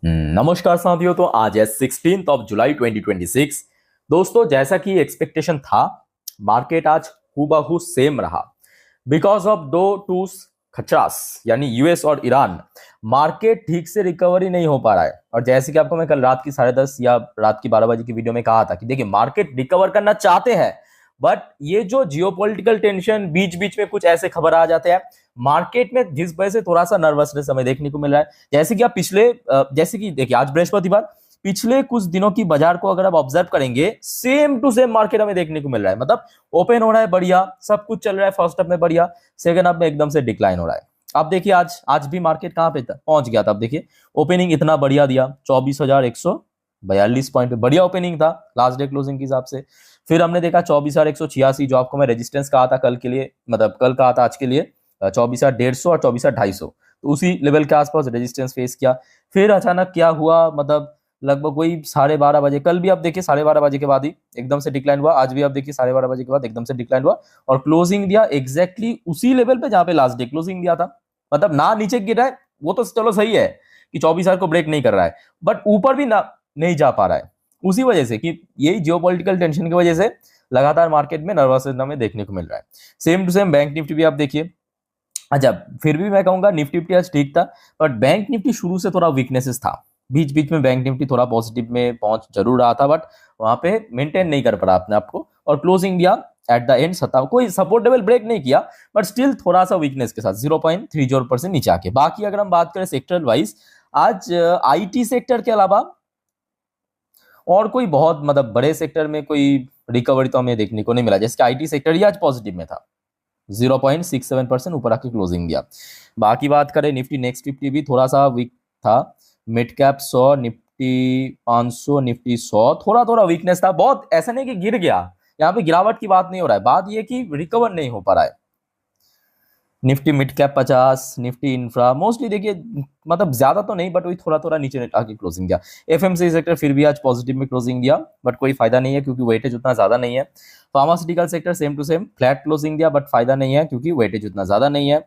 नमस्कार साथियों। तो आज है 16 ऑफ जुलाई 2026। दोस्तों, जैसा कि एक्सपेक्टेशन था, मार्केट आज हूबहू सेम रहा। बिकॉज ऑफ दो टू खचास यानी यूएस और ईरान, मार्केट ठीक से रिकवरी नहीं हो पा रहा है। और जैसे कि आपको मैं कल रात की 10:30 या रात की 12 बजे की वीडियो में कहा था कि देखिए, मार्केट रिकवर करना चाहते हैं, बट ये जो जियोपॉलिटिकल टेंशन, बीच बीच में कुछ ऐसे खबर आ जाते हैं मार्केट में, जिस वजह से थोड़ा सा नर्वसनेस हमें देखने को मिल रहा है। जैसे कि आप जैसे कि देखिए, आज बृहस्पतिवार, पिछले कुछ दिनों की बाजार को अगर आप ऑब्जर्व करेंगे, सेम टू सेम मार्केट हमें देखने को मिल रहा है। मतलब ओपन हो रहा है बढ़िया, सब कुछ चल रहा है फर्स्ट हाफ में बढ़िया, सेकंड हाफ में एकदम से डिक्लाइन हो रहा है। आप देखिए, आज भी मार्केट कहां पे था, पहुंच गया था। आप देखिए, ओपनिंग इतना बढ़िया दिया, 24,142 पॉइंट पे बढ़िया ओपनिंग था लास्ट डे क्लोजिंग के हिसाब से। फिर हमने देखा 24,186, जो आपको मैं रेजिस्टेंस कहा था कल के लिए, मतलब कल कहा था आज के लिए, 24,150 और 24,250, तो उसी लेवल के आसपास रेजिस्टेंस फेस किया। फिर अचानक क्या हुआ, मतलब लगभग वही 12:30 बजे, कल भी आप देखिए 12:30 बजे के बाद ही एकदम से डिक्लाइन हुआ, आज भी आप देखिए 12:30 बजे के बाद एकदम से डिक्लाइन हुआ, और क्लोजिंग दिया एग्जैक्टली उसी लेवल पे जहां पे लास्ट डे क्लोजिंग दिया था। मतलब ना नीचे गिर रहा है, वो तो चलो सही है कि 24,000 को ब्रेक नहीं कर रहा है, बट ऊपर भी ना नहीं जा पा रहा है। उसी वजह से कि यही जियोपॉलिटिकल टेंशन की वजह से लगातार मार्केट में नर्वसनेस हमें देखने को मिल रहा है। Same to same bank Nifty भी आप देखिए। अच्छा, फिर भी मैं कहूंगा निफ्टी आज ठीक था, बट बैंक निफ्टी शुरू से थोड़ा वीकनेसेस था। बीच बीच में बैंक निफ्टी थोड़ा पॉजिटिव में पहुंच जरूर रहा था, बट वहां पे मेंटेन नहीं कर पा रहा अपने आप को, और क्लोजिंग दिया एट द एंड 27, कोई सपोर्ट लेवल ब्रेक नहीं किया, बट स्टिल थोड़ा सा वीकनेस के साथ 0.30% नीचे आके। बाकी अगर हम बात करें सेक्टर वाइज, आज आईटी सेक्टर के अलावा और कोई बहुत मतलब बड़े सेक्टर में कोई रिकवरी तो हमें देखने को नहीं मिला। जैसे आईटी सेक्टर ही आज पॉजिटिव में था, 0.67% ऊपर आके क्लोजिंग दिया। बाकी बात करें निफ्टी नेक्स्ट निफ्टी भी थोड़ा सा वीक था। मिड कैप 100, निफ्टी 500, निफ्टी 100 थोड़ा थोड़ा वीकनेस था, बहुत ऐसा नहीं कि गिर गया। यहाँ पे गिरावट की बात नहीं हो रहा है, बात ये कि रिकवर नहीं हो पा रहा है। Nifty mid cap 50, Nifty infra mostly देखिए, मतलब ज्यादा तो नहीं, बट वही थोड़ा थोड़ा नीचे आके क्लोजिंग दिया। एफएमसी सेक्टर फिर भी आज पॉजिटिव में क्लोजिंग दिया, बट कोई फायदा नहीं है क्योंकि वेटेज उतना ज्यादा नहीं है। Pharmaceutical sector same to same flat closing दिया, बट फायदा नहीं है क्योंकि वेटेज उतना ज्यादा नहीं है।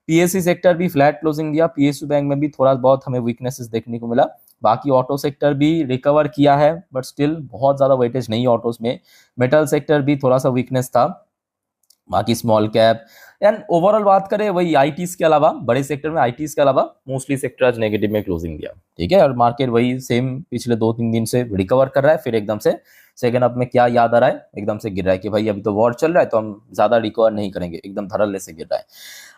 पीएससी सेक्टर भी फ्लैट क्लोजिंग दिया, पीएसयू बैंक में भी थोड़ा बहुत हमें वीकनेसेस देखने को मिला। बाकी ऑटो सेक्टर भी रिकवर किया है, बट स्टिल बहुत ज्यादा वेटेज नहीं है ऑटोस में। मेटल सेक्टर भी थोड़ा सा वीकनेस था। बाकी स्मॉल कैप एंड ओवरऑल बात करें, वही आईटीज के अलावा, बड़े सेक्टर में आईटीज के अलावा मोस्टली सेक्टर आज नेगेटिव में क्लोजिंग दिया। ठीक है, और मार्केट वही सेम पिछले 2-3 दिन से रिकवर कर रहा है, फिर एकदम से सेकंड हाफ में क्या याद आ रहा है, एकदम से गिर रहा है कि भाई अभी तो वॉर चल रहा है तो हम ज्यादा रिकवर नहीं करेंगे, एकदम धड़ल्ले से गिर रहा है।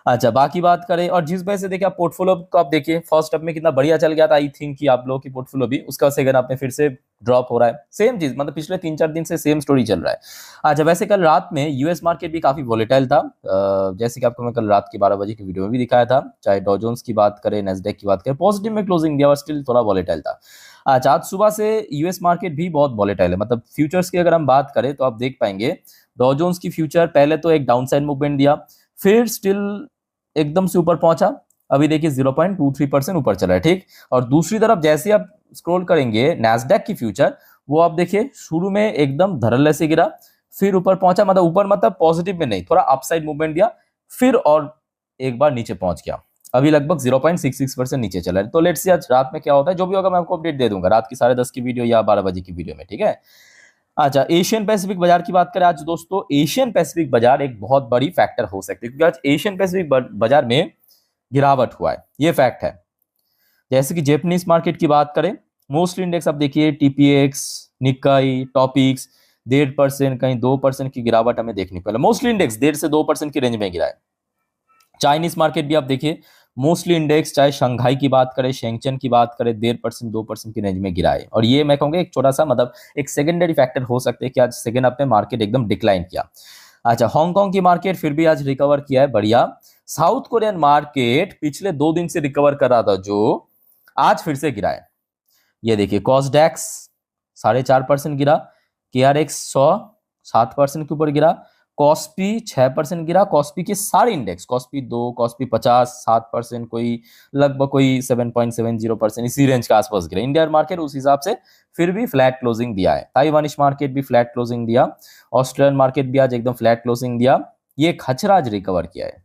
अच्छा, बाकी बात करें, और जिस वजह से देखिए आप पोर्टफोलियो को आप देखिए, फर्स्ट हाफ में कितना बढ़िया चल गया था, आई थिंक कि आप लोगों की पोर्टफोलियो भी, उसका सेकंड हाफ में फिर से ड्रॉप हो रहा है। सेम चीज, मतलब पिछले 3-4 दिन से सेम स्टोरी चल रहा है। अच्छा, वैसे कल रात में यूएस मार्केट भी काफी वोलेटाइल था, जैसे कि आपको मैं कल रात की 12 बजे की वीडियो में भी दिखाया था। चाहे डॉ जोन्स की बात करें, नैस्डैक की बात करें, पॉजिटिव में क्लोजिंग दिया, स्टिल थोड़ा वोलेटाइल था। अच्छा, आज सुबह से यूएस मार्केट भी बहुत वोलेटाइल है। मतलब फ्यूचर्स की अगर हम बात करें तो आप देख पाएंगे, डॉ जोन्स की फ्यूचर पहले तो एक डाउनसाइड मूवमेंट दिया, फिर स्टिल एकदम से ऊपर पहुंचा, अभी देखिए 0.23% ऊपर चला है। ठीक, और दूसरी तरफ जैसे आप स्क्रॉल करेंगे नैस्डैक की फ्यूचर, वो आप देखिए शुरू में एकदम धड़ल्ले से गिरा, फिर ऊपर पहुंचा, मतलब ऊपर मतलब पॉजिटिव में नहीं, थोड़ा अपसाइड मूवमेंट दिया, फिर और एक बार नीचे पहुंच गया, अभी लगभग 0.66% नीचे चला है। तो लेट्स सी आज रात में क्या होता है, जो भी होगा मैं आपको अपडेट दे दूंगा रात की 10:30 की वीडियो या 12 बजे की वीडियो में। ठीक है। अच्छा, एशियन पैसिफिक बाजार की बात करें आज दोस्तों, एशियन पैसिफिक बाजार एक बहुत बड़ी फैक्टर हो सकती है, क्योंकि आज एशियन पैसिफिक बाजार में गिरावट हुआ है, ये फैक्ट है। जैसे कि जापानीज मार्केट की बात करें, मोस्टली इंडेक्स आप देखिए, टीपीएक्स, निकाई, टॉपिक्स 1.5%, कहीं 2% की गिरावट हमें देखने को मिला। मोस्टली इंडेक्स 1.5 से 2% की रेंज में गिरा है। चाइनीज मार्केट भी आप देखिए, मोस्टली इंडेक्स चाहे शंघाई की बात करें, शेंगचन की बात करें, 1.5% 2% की रेंज में गिरा है। और ये मैं कहूंगा एक छोटा सा, मतलब एक सेकेंडरी फैक्टर हो सकते हैं कि आज सेकेंड हाफ में मार्केट एकदम डिक्लाइन किया। अच्छा, हांगकांग की मार्केट फिर भी आज रिकवर किया है, बढ़िया। साउथ कोरियन मार्केट पिछले 2 दिन से रिकवर कर रहा था, जो आज फिर से गिरा है। ये देखिए, कॉस्डैक्स 4.5% गिरा, केआरएक्स 100 7% के ऊपर गिरा, कॉस्पी 6% गिरा। कॉस्पी के सारे इंडेक्स, कॉस्पी 2, कॉस्पी 50 7%, कोई लगभग कोई 7.70% इसी रेंज के आसपास गिरा। इंडियन मार्केट उस हिसाब से फिर भी फ्लैट क्लोजिंग दिया है। ताइवानिश मार्केट भी फ्लैट क्लोजिंग दिया, ऑस्ट्रेलियन मार्केट भी आज एकदम फ्लैट क्लोजिंग दिया। ये खचरा आज रिकवर किया है।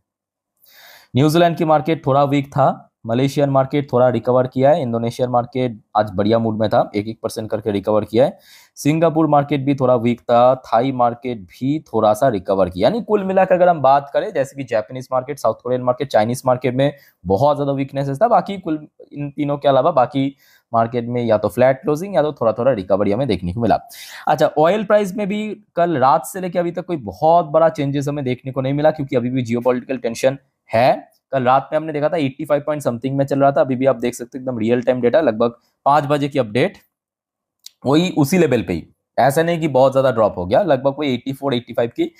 न्यूजीलैंड की मार्केट थोड़ा वीक था, मलेशियन मार्केट थोड़ा रिकवर किया है, इंडोनेशियन मार्केट आज बढ़िया मूड में था, 1-1% करके रिकवर किया है। सिंगापुर मार्केट भी थोड़ा वीक था, थाई मार्केट भी थोड़ा सा रिकवर किया। यानी कुल मिलाकर अगर हम बात करें, जैसे कि Japanese market, south Korean market, Chinese market में बहुत ज्यादा वीकनेसेस था, बाकी कुल इन तीनों के अलावा बाकी मार्केट में या तो फ्लैट क्लोजिंग या तो थोड़ा थोड़ा रिकवरी हमें देखने को मिला। अच्छा, ऑयल प्राइस में भी कल रात से लेकर अभी तक कोई बहुत बड़ा चेंजेस हमें देखने को नहीं मिला, क्योंकि अभी भी जियोपॉलिटिकल टेंशन है। कल रात में हमने देखा था 85 पॉइंट समथिंग में चल रहा था, अभी भी आप देख सकते हो एकदम रियल टाइम डेटा, लगभग 5 बजे की अपडेट वही उसी लेवल पे ही, ऐसा नहीं कि बहुत ज्यादा ड्रॉप हो गया, लगभग कोई 84-85 की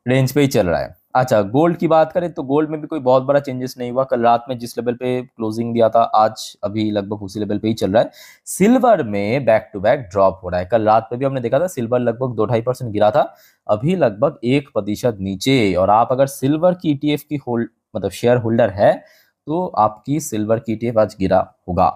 रेंज पे ही चल रहा है। अच्छा, गोल्ड की बात करें तो गोल्ड में भी कोई बहुत बड़ा चेंजेस नहीं हुआ, कल रात में जिस लेवल पे क्लोजिंग दिया था आज अभी लगभग उसी लेवल पे ही चल रहा है। सिल्वर में बैक टू बैक ड्रॉप हो रहा है, कल रात में भी हमने देखा था सिल्वर लगभग 2-2.5% गिरा था, अभी लगभग 1% नीचे। और आप अगर सिल्वर की ईटीएफ की होल्ड मतलब शेयर होल्डर है तो आपकी सिल्वर की ईटीएफ आज गिरा होगा।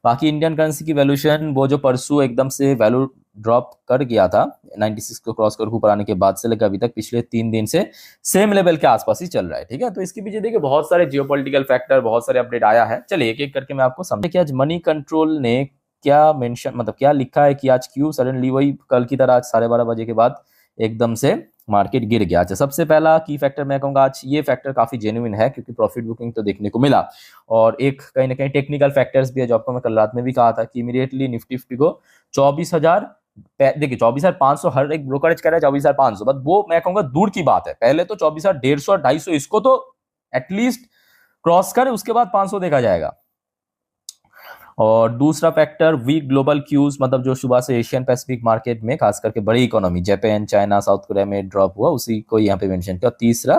बाकी इंडियन करेंसी की वैल्यूएशन वो जो परसों एकदम से वैल्यू ड्रॉप कर गया था 96 को क्रॉस कर ऊपर आने के बाद से लेकर अभी तक पिछले 3 दिन से सेम लेवल के आसपास ही चल रहा है। ठीक है, तो इसके पीछे देखिए बहुत सारे जियोपॉलिटिकल फैक्टर, बहुत सारे अपडेट आया है। चलिए एक एक करके मैं आपको समझे कि आज मनी कंट्रोल ने क्या मेंशन मतलब क्या लिखा है कि आज क्यों सडनली वही कल की तरह आज 12:30 बजे के बाद एकदम से मार्केट गिर गया। अच्छा, सबसे पहला की फैक्टर मैं कहूंगा आज ये फैक्टर काफी जेन्युइन है, क्योंकि प्रॉफिट बुकिंग तो देखने को मिला, और एक कहीं ना कहीं टेक्निकल फैक्टर्स भी है, जो आपको मैं कल रात में भी कहा था कि इमीडिएटली निफ्टी फिफ्टी को 24,000 देखिए 24,500 हर एक ब्रोकरेज कर रहा है 24,500, बट वो मैं कहूंगा दूर की बात है, पहले तो 24,150 250 इसको तो एटलीस्ट क्रॉस करे, उसके बाद 500 देखा जाएगा। और दूसरा फैक्टर वीक ग्लोबल क्यूज, मतलब जो सुबह से एशियन पैसिफिक मार्केट में खास करके बड़ी economy Japan, China, south Korea में ड्रॉप हुआ, उसी को यहाँ पे मेंशन किया। और तीसरा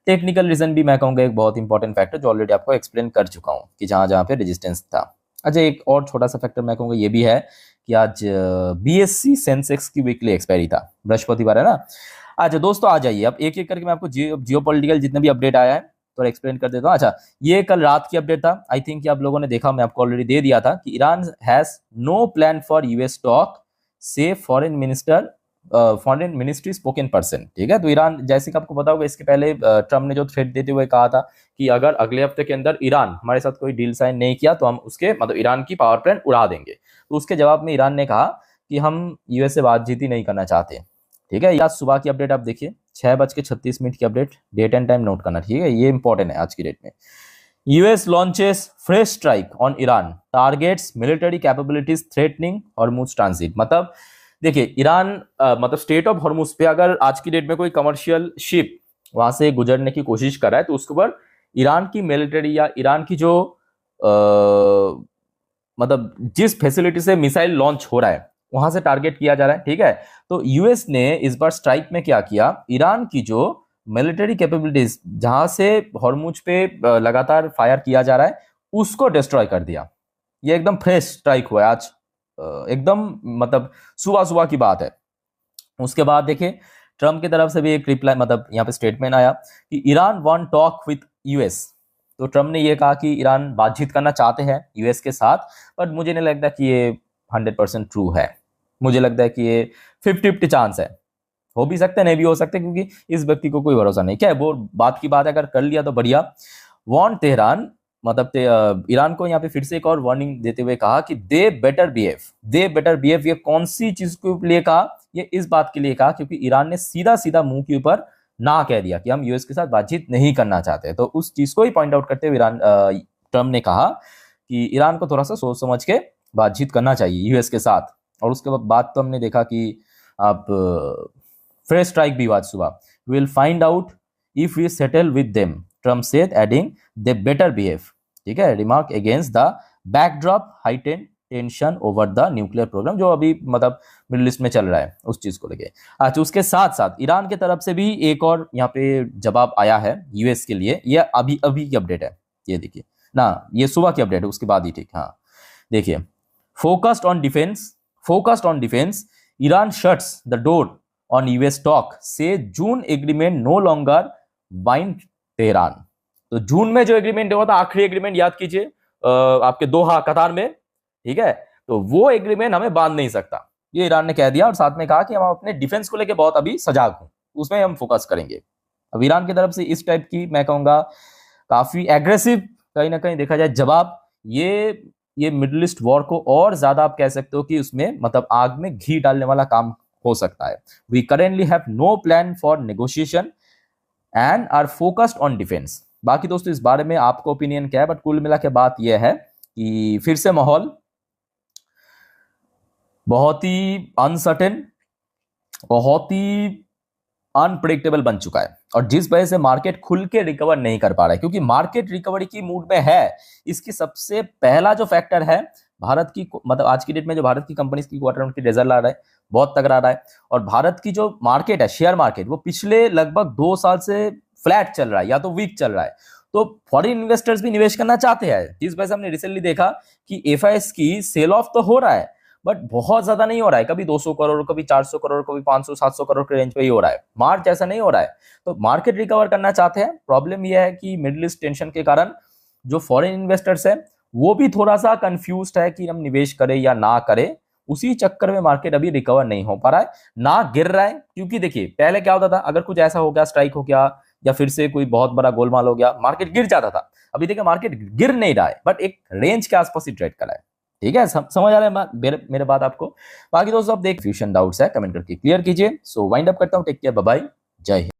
टेक्निकल रीजन भी मैं कहूंगा एक बहुत इंपॉर्टेंट फैक्टर, जो ऑलरेडी आपको एक्सप्लेन कर चुका हूँ कि जहां जहां पे रेजिस्टेंस था। अच्छा, एक और छोटा सा फैक्टर मैं कहूंगा ये भी है कि आज बीएससी सेंसेक्स की वीकली एक्सपायरी था, बृहस्पतिवार है ना। अच्छा दोस्तों, आ जाइए अब एक एक करके मैं आपको जियोपॉलिटिकल जितने भी अपडेट आया है तो एक्सप्लेन कर देता हूँ। अच्छा, ये कल रात की अपडेट था, आई थिंक आप लोगों ने देखा, मैं आपको ऑलरेडी दे दिया था कि Iran has no plan for US stock से फॉरेन मिनिस्ट्री स्पोकन पर्सन। ठीक है, तो ईरान जैसे कि आपको पता होगा इसके पहले ट्रम्प ने जो थ्रेट देते हुए कहा था कि अगर अगले हफ्ते के अंदर ईरान हमारे साथ कोई डील साइन नहीं किया तो हम उसके मतलब ईरान की पावर प्लांट उड़ा देंगे, तो उसके जवाब में ईरान ने कहा कि हम यूएस से बातचीत ही नहीं करना चाहते। ठीक है, आज सुबह की अपडेट आप देखिए 6:36 की update, date and time note करना। ठीक है, ये इंपॉर्टेंट है आज की डेट में। US launches fresh strike on Iran, targets military capabilities threatening Hormuz transit. मतलब देखिए ईरान मतलब स्टेट ऑफ हॉर्मुज पे अगर आज की डेट में कोई कमर्शियल शिप वहां से गुजरने की कोशिश कर रहा है तो उसके ऊपर ईरान की मिलिट्री या ईरान की जो मतलब जिस फैसिलिटी से मिसाइल लॉन्च हो रहा है वहां से टारगेट किया जा रहा है। ठीक है, तो यूएस ने इस बार स्ट्राइक में क्या किया, ईरान की जो मिलिट्री कैपेबिलिटीज जहां से हॉर्मुज पे लगातार फायर किया जा रहा है उसको डिस्ट्रॉय कर दिया। ये एकदम फ्रेश स्ट्राइक हुआ है आज, एकदम मतलब सुबह सुबह की बात है। उसके बाद देखिए ट्रम्प की तरफ से भी एक रिप्लाई मतलब यहाँ पे स्टेटमेंट आया कि Iran want talk with US. तो ट्रम्प ने ये कहा कि ईरान बातचीत करना चाहते हैं यूएस के साथ, बट मुझे नहीं लगता कि ये 100% ट्रू है, मुझे लगता है कि ये 50-50 चांस है, हो भी सकते हैं नहीं भी हो सकते, क्योंकि इस व्यक्ति को कोई भरोसा नहीं। क्या है वो बात की बात अगर कर लिया तो बढ़िया। वांट तेहरान मतलब ईरान को यहाँ पे फिर से एक और वार्निंग देते हुए कहा कि दे बेटर बिहेव। ये कौन सी चीज के लिए कहा, ये इस बात के लिए कहा क्योंकि ईरान ने सीधा सीधा मुंह के ऊपर ना कह दिया कि हम यूएस के साथ बातचीत नहीं करना चाहते। तो उस चीज को ही पॉइंट आउट करते हुए ट्रम्प ने कहा कि ईरान को थोड़ा सा सोच समझ के बातचीत करना चाहिए यूएस के साथ। और उसके बाद तो हमने देखा कि आप फ्रेश स्ट्राइक भी हुआ सुबह, will find out if we settle with them, Trump said adding they better behave. ठीक है, remark against the backdrop heightened tension over the nuclear program, जो अभी मतलब मिडिल ईस्ट में चल रहा है उस चीज को लेके। अच्छा, उसके साथ साथ ईरान की तरफ से भी एक और यहाँ पे जवाब आया है यूएस के लिए, ये अभी अभी की अपडेट है, ये देखिए ना, ये सुबह की अपडेट है उसके बाद ही। ठीक, हाँ देखिए, focused on defence Iran shuts the door on US talk से June agreement no longer bind Tehran. तो जून में जो एग्रीमेंट हुआ था, आखिरी एग्रीमेंट याद कीजिए आपके दोहा कतार में, ठीक है, तो वो एग्रीमेंट हमें बांध नहीं सकता, ये ईरान ने कह दिया। और साथ में कहा कि हम अपने डिफेंस को लेकर बहुत अभी सजाग हूं, उसमें हम फोकस करेंगे। अब ईरान की तरफ से इस टाइप की मैं कहूंगा काफी एग्रेसिव कहीं ना कहीं देखा जाए जवाब ये मिडिल ईस्ट वॉर को और ज्यादा आप कह सकते हो कि उसमें मतलब आग में घी डालने वाला काम हो सकता है। We currently have no plan for negotiation and are focused on defence. बाकी दोस्तों इस बारे में आपका ओपिनियन क्या है, बट कुल मिला के बात यह है कि फिर से माहौल बहुत ही अनसर्टेन, बहुत ही अनप्रेडिक्टेबल बन चुका है, और जिस वजह से मार्केट खुल के रिकवर नहीं कर पा रहा है, क्योंकि मार्केट रिकवरी की मूड में है। इसकी सबसे पहला जो फैक्टर है भारत की, मतलब आज की डेट में जो भारत की कंपनीज की क्वार्टर उनकी रिजल्ट आ रहा है बहुत तगड़ा रहा है, और भारत की जो मार्केट है शेयर मार्केट वो पिछले लगभग 2 साल से फ्लैट चल रहा है या तो वीक चल रहा है। तो फॉरेन इन्वेस्टर्स भी निवेश करना चाहते हैं, जिस वजह से हमने रिसेंटली देखा कि एफआईएस की सेल ऑफ तो हो रहा है बट बहुत ज्यादा नहीं हो रहा है, कभी 200 करोड़, कभी 400 करोड़, कभी 500 700 करोड़ के रेंज पे ही हो रहा है, मार्च ऐसा नहीं हो रहा है। तो मार्केट रिकवर करना चाहते हैं। प्रॉब्लम यह है कि मिडिल ईस्ट टेंशन के कारण जो फॉरेन इन्वेस्टर्स है वो भी थोड़ा सा कंफ्यूज्ड है कि हम निवेश करें या ना करें। उसी चक्कर में मार्केट अभी रिकवर नहीं हो पा रहा है, ना गिर रहा है। क्योंकि देखिए पहले क्या होता था, अगर कुछ ऐसा हो गया, स्ट्राइक हो गया या फिर से कोई बहुत बड़ा गोलमाल हो गया, मार्केट गिर जाता था। अभी देखिए मार्केट गिर नहीं रहा है बट एक रेंज के आसपास ही ट्रेड कर रहा है। ठीक है, समझ आ रहा है मेरे बात आपको। बाकी दोस्तों आप देख फ्यूशन डाउट्स है कमेंट करके क्लियर कीजिए। सो वाइंड अप करता हूं, टेक केयर, बाय बाय, जय हिंद।